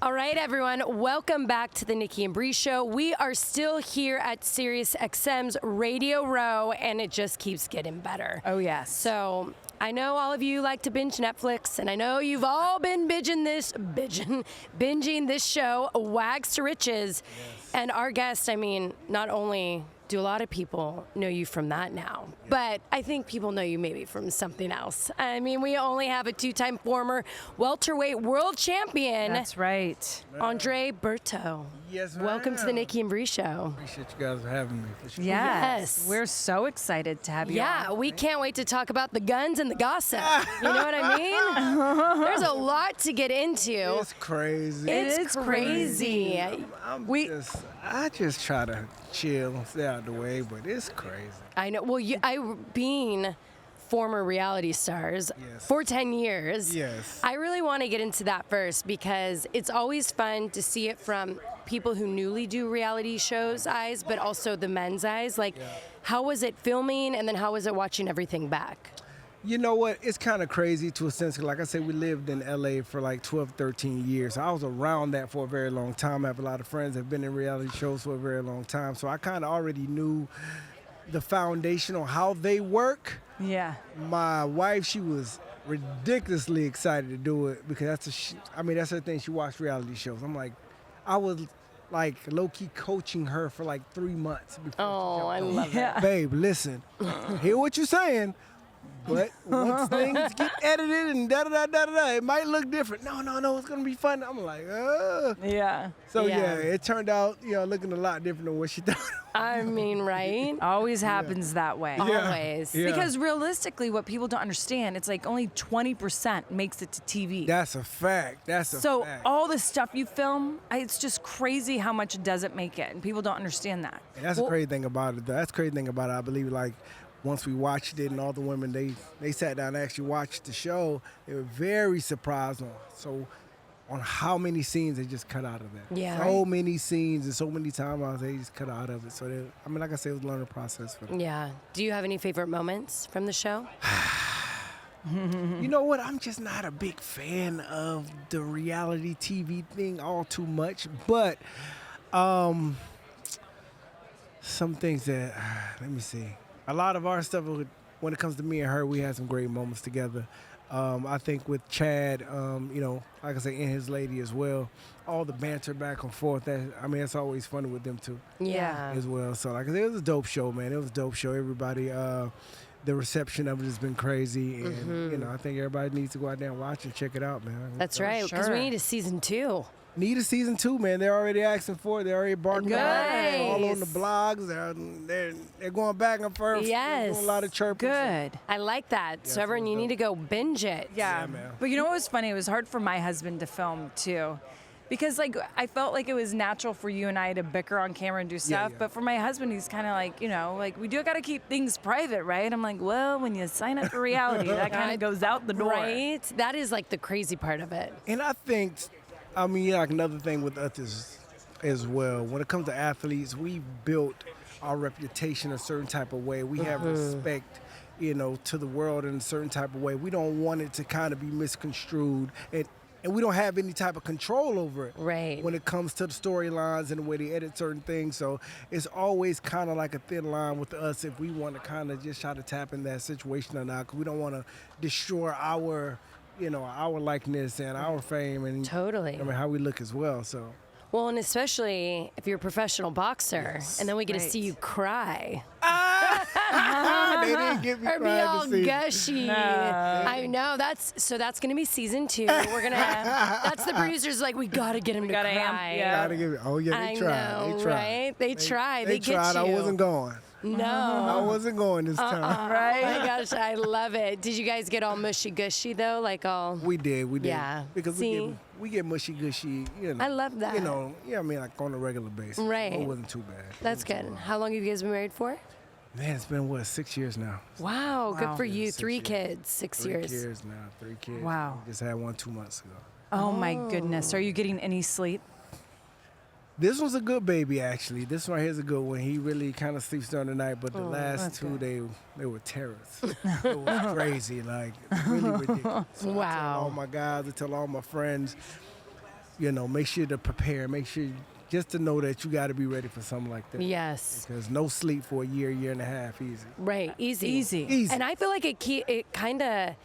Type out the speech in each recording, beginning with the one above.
All right, everyone, welcome back to the Nikki and Brie Show. We are still here at SiriusXM's Radio Row, and it just keeps getting better. Oh, yes. So I know all of you like to binge Netflix, and I know you've all been binging this show, W.A.G.S to Riches. Yes. And our guest, I mean, not only do a lot of people know you from that now, but I think people know you maybe from something else. I mean, we only have a two-time former welterweight world champion. That's right. Andre Berto. Yes, ma'am. Welcome to the Nikki and Brie Show. Appreciate you guys for having me. For sure. Yes. We're so excited to have you on. We can't wait to talk about the guns and the gossip. You know what I mean? There's a lot to get into. It's crazy. It's crazy. I just try to chill and stay out the way, but it's crazy. I know. Well, being former reality stars for 10 years, I really want to get into that first because it's always fun to see it from people who newly do reality shows' eyes, but also the men's eyes. Like, how was it filming, and then how was it watching everything back? You know what? It's kind of crazy to a sense. Like I said, we lived in L.A. for like 12, 13 years. I was around that for a very long time. I have a lot of friends that have been in reality shows for a very long time. So I kind of already knew the foundation on how they work. Yeah. My wife, she was ridiculously excited to do it because that's her thing. She watched reality shows. I was like low-key coaching her for like 3 months. Oh, I love it. Babe, listen, hear what you're saying. But once things get edited and da-da-da-da-da, it might look different. No, it's going to be fun. I'm like, Yeah. So, it turned out, looking a lot different than what she thought. I mean, right? Always happens that way. Always. Yeah. Because realistically, what people don't understand, it's like only 20% makes it to TV. That's a fact. So all the stuff you film, it's just crazy how much doesn't make it. And people don't understand that. And that's the crazy thing about it. That's the crazy thing about it. I believe, like, once we watched it and all the women, they sat down and actually watched the show, they were very surprised on how many scenes they just cut out of that. Yeah. So many scenes and so many timelines they just cut out of it. So, like I said, it was a learning process for them. Yeah. Do you have any favorite moments from the show? You know what? I'm just not a big fan of the reality TV thing all too much. But some things that, let me see. A lot of our stuff, when it comes to me and her, we had some great moments together. I think with Chad, like I say, and his lady as well, all the banter back and forth, that's always funny with them too. Yeah. As well. So, like I said, it was a dope show, man. It was a dope show. Everybody, the reception of it has been crazy. And, I think everybody needs to go out there and watch and check it out, man. That's right, because we need a season 2. Need a season 2, man. They're already asking for it. They're already barking nice. all on the blogs. They're going back and forth. Yes. Doing a lot of chirping. Good. I like that. Yeah, so everyone, you need to go binge it. Yeah. man. But you know what was funny? It was hard for my husband to film, too. Because, I felt like it was natural for you and I to bicker on camera and do stuff. Yeah. But for my husband, he's kind of like, we do got to keep things private, right? I'm like, well, when you sign up for reality, that kind of goes out the door. Right? That is, the crazy part of it. And I think, another thing with us is, as well, when it comes to athletes, we built our reputation a certain type of way. We have respect, to the world in a certain type of way. We don't want it to kind of be misconstrued. And we don't have any type of control over it. Right. When it comes to the storylines and the way they edit certain things. So it's always kind of like a thin line with us if we want to kind of just try to tap in that situation or not, because we don't want to destroy our likeness and our fame and Totally. how we look as well. So. Well, and especially if you're a professional boxer, and then we get to see you cry. They didn't get me Or be crying all to see. gushy. No. I know. That's going to be season 2. We're going to that's the producers we got to get him to gotta cry. Gotta give it. Oh yeah, they I tried. know, They tried. right? They tried. They get tried. you. I wasn't going. No. I wasn't going this time. Right? Oh my gosh, I love it. Did you guys get all mushy gushy though? We did. Yeah. Because See? we get mushy gushy. I love that. On a regular basis. Right. It wasn't too bad. That's good. How long have you guys been married for? Man, it's been 6 years now. Wow, good for you. 6 3 years. kids, 6 3 years. years now. 3 kids. Wow. Just had one 2 months ago. Oh, my goodness. Are you getting any sleep? This one's a good baby, actually. This one here's a good one. He really kind of sleeps during the night, but the last 2, they were terrors. It was crazy, really ridiculous. So I tell Wow. all my guys, I tell all my friends, make sure to prepare. Make sure just to know that you got to be ready for something like that. Yes. Because no sleep for a year and a half, easy. Right. Easy. Easy. And I feel like it kind of,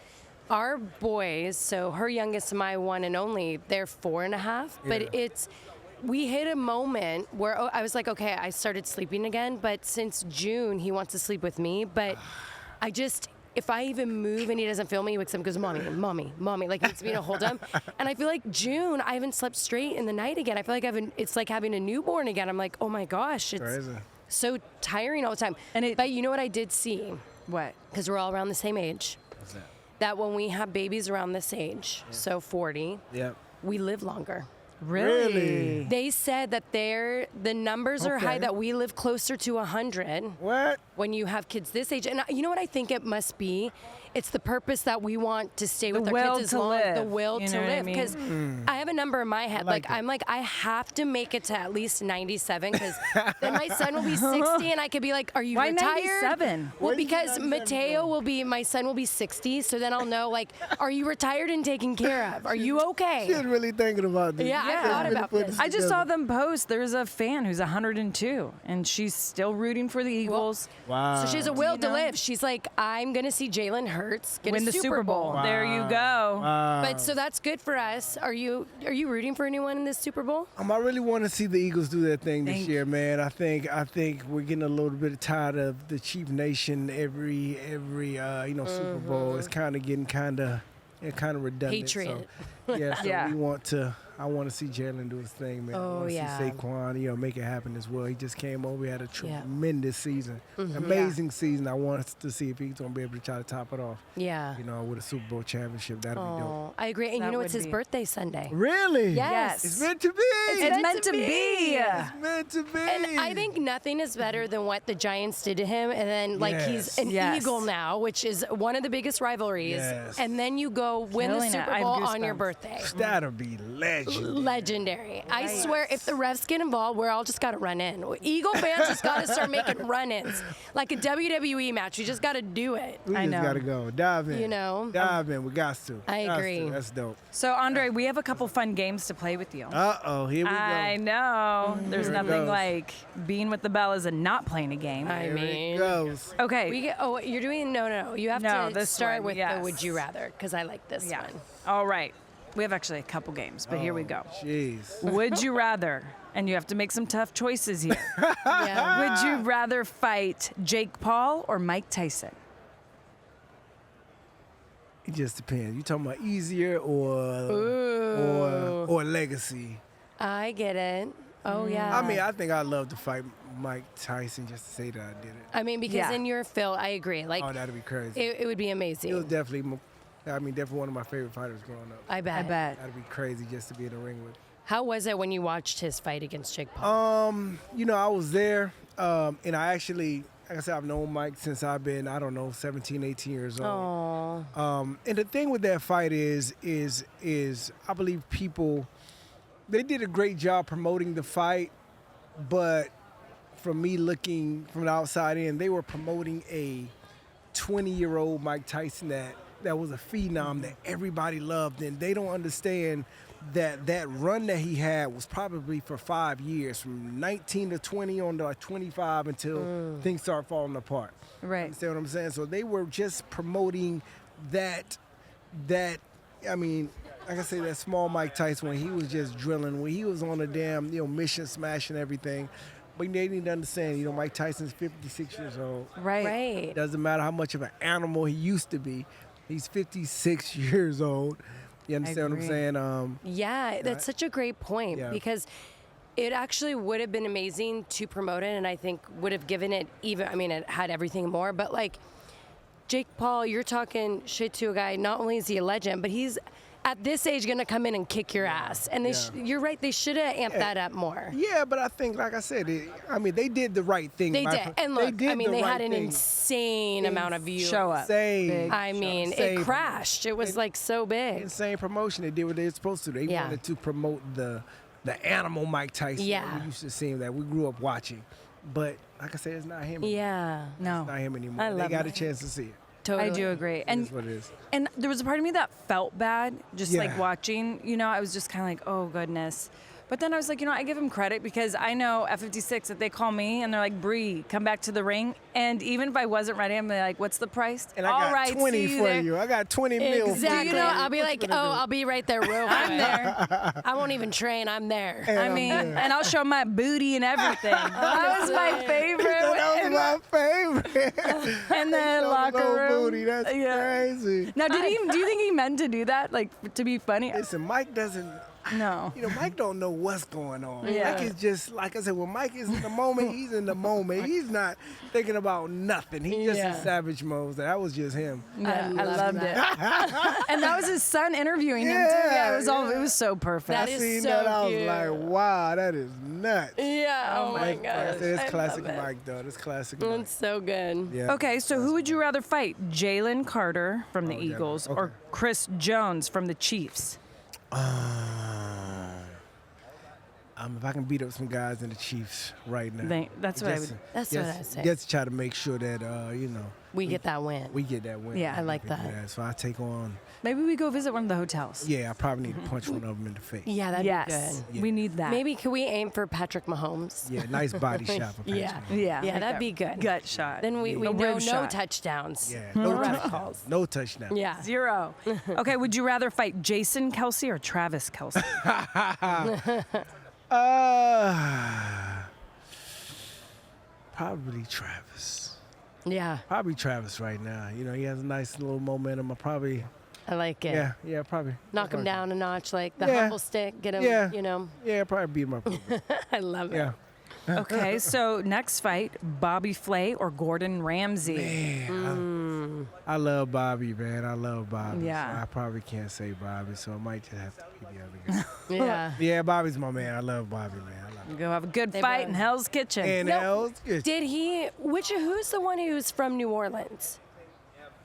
our boys, so her youngest, my one and only, they're 4.5, but we hit a moment where I was like, okay, I started sleeping again, but since June, he wants to sleep with me, but if I even move and he doesn't feel me, he wakes up and goes, mommy, like he needs me to hold him. And I feel like June, I haven't slept straight in the night again. I feel like it's like having a newborn again. I'm like, oh my gosh, it's Crazy. so tiring all the time. But you know what I did see? What? Because we're all around the same age. What's that? That when we have babies around this age, so 40, Yep. we live longer. Really? They said that the numbers are high, Okay. that we live closer to 100 What? when you have kids this age. And you know what I think it must be? It's the purpose that we want to stay with The our will kids as to long, live. the will You to know what I live. mean? Because I have a number in my head. like it. I'm like, I have to make it to at least 97, because then my son will be 60 and I could be like, are you Why retired? 97? Well, Where do you because get 97 Mateo my son will be 60, so then I'll know, like, are you retired and taken care of? Are you okay? She's really thinking about this. Yeah, I thought Really about putting this. I just saw together. them post. There's a fan who's 102, and she's still rooting for the Eagles. Wow. So she has a will to know? live. She's like, I'm going to see Jalen Hurts get Win a the Super Bowl. Wow. There you go. But so that's good for us. Are you rooting for anyone in this Super Bowl? I really want to see the Eagles do their thing this Thank year, man. I think we're getting a little bit tired of the Chief Nation every Super Bowl. It's kind of getting kind of redundant. Patriot. So, yeah, so Yeah. I want to see Jalen do his thing, man. I Oh, want to yeah. see Saquon, make it happen as well. He just came over. He had a Yeah. tremendous season, amazing season. I want us to see if he's going to be able to try to top it off, Yeah. with a Super Bowl championship. That'd be dope. Oh, I agree. And That it's would his be. birthday Sunday. Really? Yes. It's meant to be. It's meant to be. It's meant to be. And I think nothing is better than what the Giants did to him. And then, he's an Yes. Eagle now, which is one of the biggest rivalries. Yes. And then you go win the Killing it. Super I have Bowl on your goosebumps. birthday. That'll be legend. Legendary. I swear, if the refs get involved, we're all just got to run in. Eagle fans just got to start making run-ins. Like a WWE match. We just got to do it. We I just know. gotta go. Dive in. Dive in. We got to. I Got to. agree. That's dope. So, Andre, we have a couple fun games to play with you. Uh-oh. Here we go. I know. There's Here it nothing goes. like being with the Bellas and not playing a game. I Here mean, it goes. Okay. you're doing no. You have No, to this start one, with yes. the Would You Rather, because I like this Yeah. one. All right. We have actually a couple games, but here we go. Jeez. Would you rather? And you have to make some tough choices here. Yeah. Would you rather fight Jake Paul or Mike Tyson? It just depends. You talking about easier or legacy? I get it. Oh yeah. I mean, I think I'd love to fight Mike Tyson just to say that I did it. I mean, because Yeah. in your Phil, I agree. Like, Oh, that'd be crazy. it would be He was amazing. definitely one of my favorite fighters growing up. I bet. I bet. That'd be crazy just to be in the ring with. How was it when you watched his fight against Jake Paul? I was there, and I actually, like I said, I've known Mike since I've been, 17, 18 years old. Oh. And the thing with that fight is I believe they did a great job promoting the fight, but from me looking from the outside in, they were promoting a 20-year-old Mike Tyson that was a phenom that everybody loved, and they don't understand that run that he had was probably for 5 years, from 19 to 20 on to 25 until things start falling apart. Right. Understand what I'm saying? So they were just promoting that I mean, like I say, that small Mike Tyson when he was just drilling, when he was on a damn, mission smashing everything. But they need to understand, Mike Tyson's 56 years old. Right. Doesn't matter how much of an animal he used to be. He's 56 years old. You understand what I'm saying? Yeah, that's such a great point, Yeah. because it actually would have been amazing to promote it, and I think would have given it it had everything more, but like Jake Paul, you're talking shit to a guy, not only is he a legend, but he's at this age going to come in and kick your ass. And you're right, they should have amped that up more. Yeah, but I think, like I said, they did the right thing. They did. And look, they the had right an thing. insane amount of views. Show up. Insane. I mean, Insane. it crashed. It was like so big. Insane promotion. They did what they were supposed to. They Yeah. wanted to promote the animal Mike Tyson. Yeah. That we used to see him, that we grew up watching. But like I said, it's not him. Yeah. No. It's not him anymore. I They love got a Mike. chance to see it. Totally. I do agree. That's what it is. And there was a part of me that felt bad just like Yeah. watching, I was just kind of like, oh goodness. But then I was like, I give him credit because I know at 56 that they call me and they're like, Brie, come back to the ring. And even if I wasn't ready, I'm like, what's the price? And I got All right, 20 see for there. you. I got 20 mil for Exactly. you. I'll be like, I'll be right there real quick. I'm there. I won't even train. I'm there. I mean, and I'll show my booty and everything. That was my favorite. That was my favorite. In the locker Low room. booty. That's crazy. Now, do you think he meant to do that, like to be funny? Listen, Mike doesn't. No. Mike don't know what's going on. Yeah. Mike is just, like I said, when Mike is in the moment, he's in the moment. He's not thinking about nothing. He's just in savage mode. That was just him. Yeah, I loved it. And that was his son interviewing him too. Yeah, it was so perfect. That I is seen so that. I was cute. like, wow, that is nuts. Yeah. Oh my Mike, gosh. it's I classic love it. Mike, though. It's classic Mike. It's so good. Yeah. Okay, so who would you rather fight, Jalen Carter from the Eagles okay. or Chris Jones from the Chiefs? If I can beat up some guys in the Chiefs right now. That's what I would. That's what I say. Just try to make sure that, We get that win. we get that win. Yeah. I like We do that. So I take on, Maybe we go visit one of the hotels. I probably need to punch one of them in the face. Yeah, that'd Yes, be good. we need that. Maybe could we aim for Patrick Mahomes? Yeah, nice body shot for Patrick. Yeah. Yeah, Yeah, like that'd be good. Gut shot. Then we A know rib no shot. touchdowns. Yeah, No no ref touchdown. calls. No touchdown. Yeah. 0. Okay, would you rather fight Jason Kelsey or Travis Kelsey? Probably Travis. Yeah, Probably Travis right now. He has a nice little momentum. I like it. Yeah, probably. Knock him down a notch, like the Yeah. humble stick. Get him. Yeah. Yeah, Probably beat him up. a little bit. I love it. Yeah. Okay, so next fight, Bobby Flay or Gordon Ramsay? Man, I love Bobby, man. I love Bobby. Yeah. So I probably can't say Bobby, so I might just have to be the other guy. Yeah. Yeah, Bobby's my man. I love Bobby, man. I love him. Go have a good They fight both- in Hell's Kitchen. And No. else, good. Did he? Who's the one who's from New Orleans?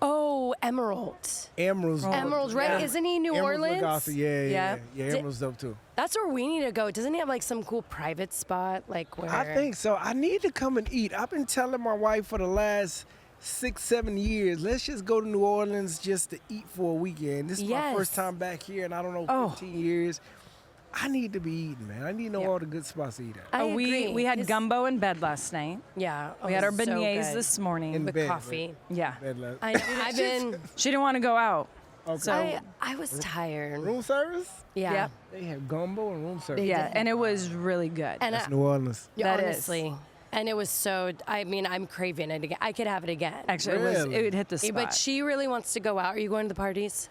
Oh, Emerald. Emerald's Emerald, right? Yeah. Isn't he New Emerald's Orleans? Legato. Yeah. Yeah. Yeah, Emerald's dope too. That's where we need to go. Doesn't he have like some cool private spot, like where? I think so. I need to come and eat. I've been telling my wife for the last 6-7 years, let's just go to New Orleans just to eat for a weekend. This is my Yes. first time back here in, I don't know, Oh. 15 years. I need to be eating, man. I need to know all the good spots to eat at. I agree. We had His- gumbo in bed last night. Yeah. We had our so beignets good. this morning. In with bed, coffee. Yeah. Bed left. I've been. She didn't want to go out. Okay. So I was tired. Room service? Yeah. Yep. They have gumbo and room service. yeah, and it was really good. And That's New Orleans. yeah, That is. honestly, and it was so. I mean, I'm craving it again. I could have it again. Actually, Really? it would hit the Yeah, spot. but she really wants to go out. Are you going to the parties?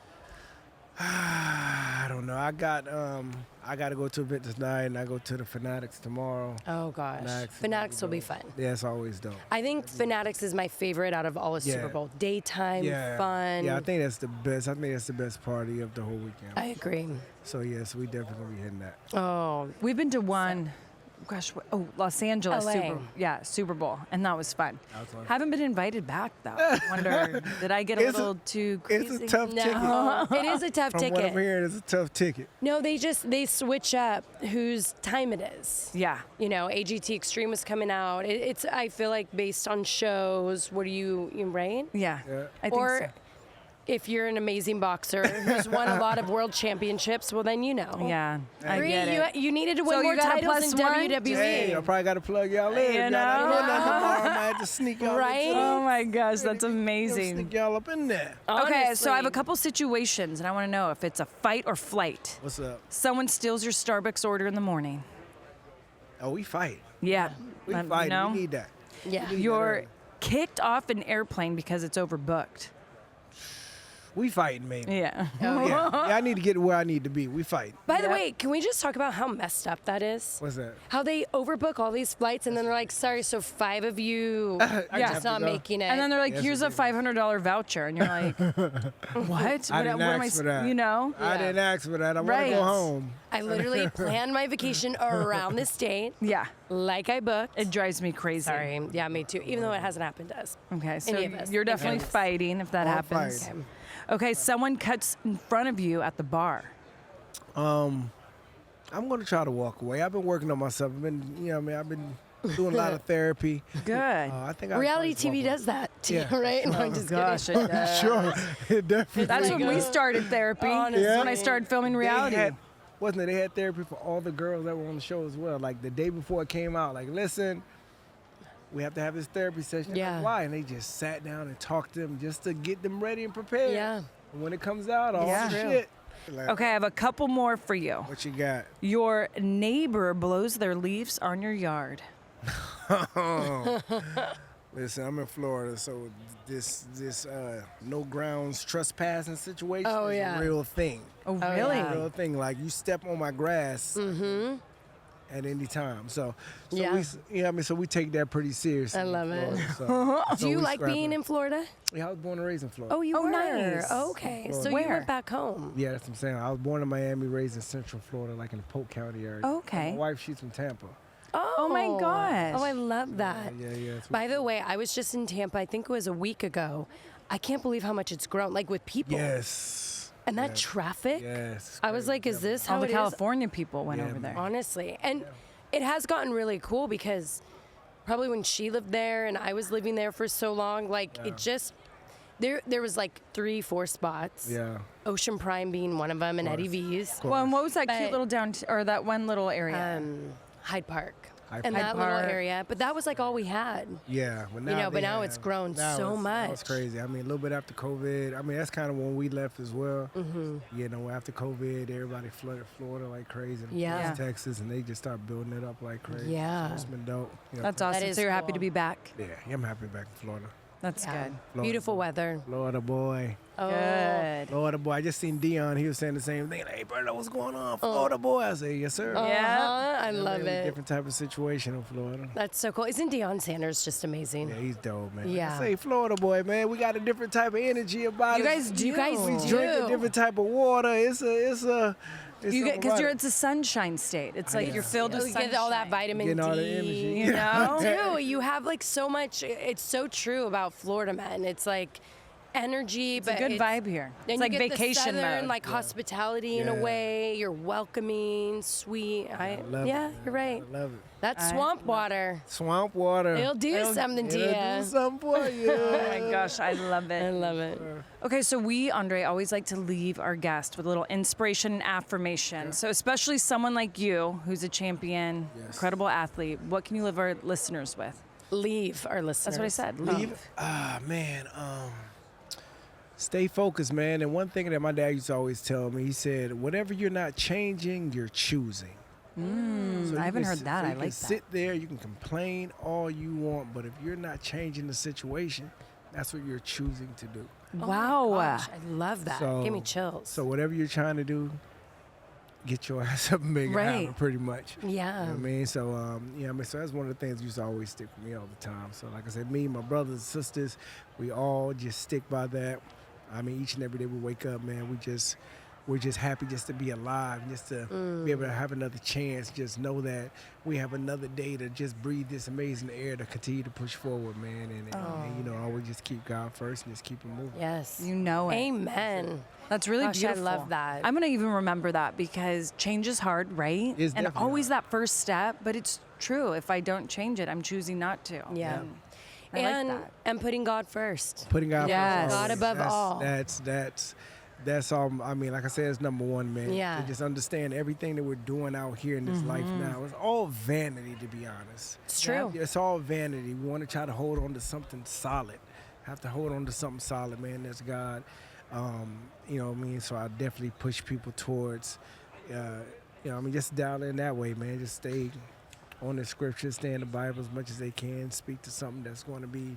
I don't know. I got to go to a event tonight, and I go to the Fanatics tomorrow. Oh gosh, Fanatics Fanatics will be fun. Yeah, it's always dope. I think Fanatics is my favorite out of all of Yeah. Super Bowl. Daytime, Yeah, fun. Yeah, I think that's the best. I think that's the best party of the whole weekend. I agree. So yes, we definitely gonna be hitting that. Oh, We've been to one, Los Angeles LA. Super Bowl, and that was fun. That was fun. Haven't been invited back though. Wonder, did I get a It's a- little too crazy? It's a tough ticket. no, it is a tough From what I'm ticket. hearing, it's a tough ticket. No, they switch up whose time it is. Yeah. You know, AGT Extreme is coming out. It's I feel like based on shows. What are you right? Yeah. Yeah. I think Or so. if you're an amazing boxer who's won a lot of world championships, well then you know. Yeah, I Bree, get it. you needed to win So you more got a titles in plus one? WWE. Hey, I probably got to plug y'all in. You Y'all not know? doing nothing tomorrow. I might have to sneak y'all Right? into Oh my gosh, that's the- amazing. Sneak y'all up in there. Okay, so I have a Honestly. couple situations, and I want to know if it's a fight or flight. What's up? Someone steals your Starbucks order in the morning. Oh, we fight. Yeah. We you fight. know? We need that. Yeah. You're kicked off an airplane because it's overbooked. We fighting, maybe. Yeah. Yeah, I need to get to where I need to be. We fight. By the Yep. way, can we just talk about how messed up that is? What's that? How they overbook all these flights and then they're like, sorry, so 5 of you are Yeah. just not Have to go. making it. And then they're like, Yes, here's a it is. $500 voucher. And you're like, what? I didn't what am ask for that. You know? I Yeah. didn't ask for that. I want Right. to go home. I literally planned my vacation around this date, Yeah. like I booked. It drives me crazy. Sorry, yeah, me too. Even though it hasn't happened to us. Okay, so Any of us. you're definitely Okay. fighting if that All happens. fight. Okay, someone cuts in front of you at the bar. I'm gonna try to walk away. I've been working on myself. I've been doing a lot of therapy. Good. I think Reality TV does that too, Yeah. right? No, I'm just Gosh, kidding. it does. Sure, it definitely. That's when we started therapy. Honestly. That's when I started filming reality. Wasn't it? They had therapy for all the girls that were on the show as well. Like the day before it came out, like, listen, we have to have this therapy session. Yeah. Like, why? And they just sat down and talked to them just to get them ready and prepared. Yeah. And when it comes out, all Yeah. the True. shit. Like, Okay, I have a couple more for you. what you got? Your neighbor blows their leaves on your yard. Listen, I'm in Florida, so this no grounds trespassing situation Oh, is yeah. a real thing. Oh, Oh, really? yeah. Real thing. Like you step on my grass at any time. So Yeah. so we take that pretty seriously. I love in it. Florida, so Do you we like scrap being it. in Florida? Yeah, I was born and raised in Florida. Oh, you Oh, were? nice. Okay. So you Where? went back home. Yeah, that's what I'm saying. I was born in Miami, raised in Central Florida, like in the Polk County area. Okay. My wife, she's from Tampa. Oh, my gosh. Oh, I love that. Yeah. That's By the way, I was just in Tampa, I think it was a week ago. I can't believe how much it's grown, like with people. Yes. And that traffic. Yes. I was like, is this how All the it is? California people went Yeah, over there. Honestly. And it has gotten really cool because probably when she lived there and I was living there for so long, like it just, there was like 3-4 spots. Yeah. Ocean Prime being one of them and Eddie V's. Well, and what was that cute But- little or that one little area? Hyde Park. Hyde And Park. that Hyde little Park. area. But that was like all we had. Yeah, but know, but they now it's grown so Now it's much. crazy. I mean, a little bit after COVID. I mean, that's kind of when we left as well. Mm-hmm. You know, after COVID, everybody flooded Florida like crazy. And Yeah. plus Texas, and they just started building it up like crazy. Yeah. So it's been dope. Yeah. That's awesome. is So you're happy cool. to be back. Yeah, I'm happy back in Florida. That's Yeah. good. Beautiful weather. Florida boy. Oh. Good. Florida boy. I just seen Dion. He was saying the same thing. Hey, Berto, what's going on? Florida boy. I say, yes, sir. Yeah. I love Really it. Different type of situation in Florida. That's so cool. Isn't Deion Sanders just amazing? Yeah, he's dope, man. Yeah. I say, Florida boy, man, we got a different type of energy about You us. guys do. You guys We do. drink a different type of water. It's You get because something it's a sunshine state. It's like know. you're filled You with sunshine. get all that vitamin Getting D. all the energy. You know? Do. You have like so much. It's so true about Florida men. It's like energy, It's but a good vibe here. Then It's like you get vacation the southern, mode. like hospitality in a Yeah. way. You're welcoming, sweet. love Yeah, it. you're right. I love it. That's swamp water. Swamp water. It'll do something to It'll you. do something for you. Oh my gosh, I love I it. love it. Okay, so we, Andre, always like to leave our guest with a little inspiration and affirmation. So especially someone like you, who's a champion, incredible athlete, what can you leave our listeners with? Leave our listeners. That's what I said. Leave. Man. Stay focused, man. And one thing that my dad used to always tell me, he said, whatever you're not changing, you're choosing. So you I haven't can heard sit- that. so I you can like that. sit there, you can complain all you want, but if you're not changing the situation, that's what you're choosing to do. Wow. Gosh, I love that. So- Give me chills. So whatever you're trying to do, get your ass up and make it Right. happen, pretty much. yeah. You know what I mean? So, so that's one of the things that used to always stick with me all the time. So, like I said, me, my brothers and sisters, we all just stick by that. I mean, each and every day we wake up, man, we're just happy just to be alive, just to be able to have another chance, just know that we have another day to just breathe this amazing air to continue to push forward, man. And always just keep God first and just keep it moving. Yes. You know it. Amen. That's really Gosh, I beautiful. love that. I'm going to even remember that because change is hard, right? It's and definitely always that first step, but it's true. If I don't change it, I'm choosing not to. Yeah. I and like that. and putting God first. Putting God Yes. first. God above all. That's all. I mean, like I said, it's number one, man. Yeah. To just understand everything that we're doing out here in this life now. It's all vanity, to be honest. It's true. It's all vanity. We want to try to hold on to something solid. Have to hold on to something solid, man. That's God. You know what I mean? So I definitely push people towards, just dial in that way, man. Just stay on the scriptures, stay in the Bible as much as they can. Speak to something that's going to be,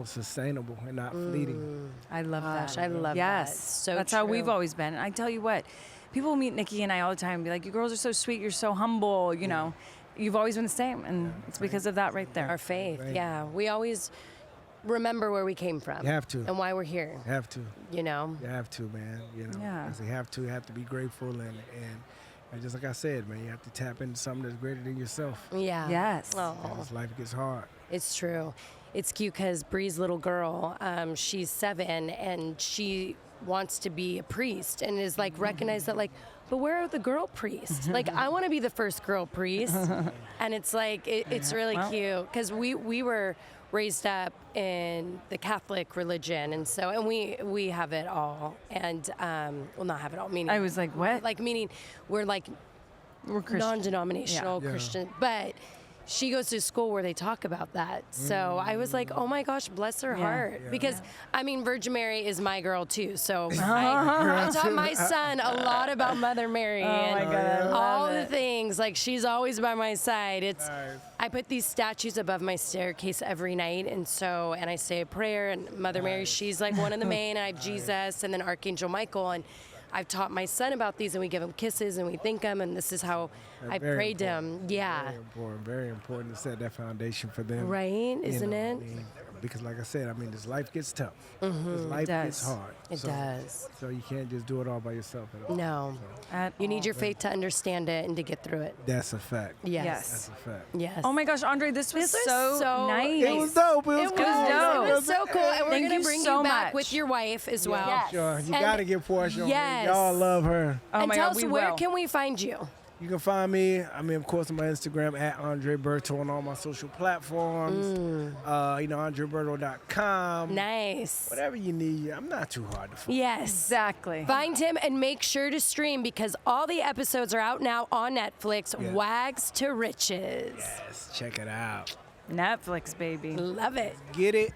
sustainable and not fleeting. I love Gosh, that. I love that. yes. It's so That's how we've true. always been. And I tell you what, people meet Nikki and I all the time and be like, you girls are so sweet, you're so humble, you know. You've always been the same, and it's because of that right there. Our faith. Right. Yeah. We always remember where we came from. You have to. And why we're here. You have to. You know. You have to, man. Yeah. You have to be grateful and just like I said, man, you have to tap into something that's greater than yourself. Yeah. Yes. Oh, As life gets hard. it's true. It's cute because Brie's little girl, she's 7, and she wants to be a priest and is like recognized that like, but where are the girl priests? Like, I want to be the first girl priest. And it's like, it's really cute because we were raised up in the Catholic religion. And so, and we have it all. And, well, not have it all, meaning. I was like, what? Like, meaning we're like Christian. non-denominational Christian. But she goes to school where they talk about that. So I was like, oh my gosh, bless her heart. Because, I mean, Virgin Mary is my girl too. So I taught my son a lot about Mother Mary and all the things. Like, she's always by my side. It's I put these statues above my staircase every night. And I say a prayer. And Mother Mary, she's like one of the main. I have Jesus and then Archangel Michael. And I've taught my son about these, and we give him kisses, and we thank him, and this is how I prayed to him. Yeah. Very important to set that foundation for them. Right? Isn't it? I mean, because like I said, I mean, this life gets tough. This life gets hard. It does. So you can't just do it all by yourself at all. No. You need your faith to understand it and to get through it. That's a fact. Yes. That's a fact. Yes. Oh my gosh, Andre, this was so nice. It was dope. It was cool. dope. It was so cool. And we're Thank going you to bring so you back much. with your wife as well. Yes. Sure. You got to get Porsha on. Yes. Y'all love her. Oh And my tell God, us, we where will. can we find you? You can find me, of course, on my Instagram at Andre Berto on all my social platforms. AndreBerto.com. Nice. Whatever you need, I'm not too hard to find. Yes. Exactly. Find him and make sure to stream because all the episodes are out now on Netflix. Yeah. Wags to Riches. Yes, check it out. Netflix, baby. Love it. Get it.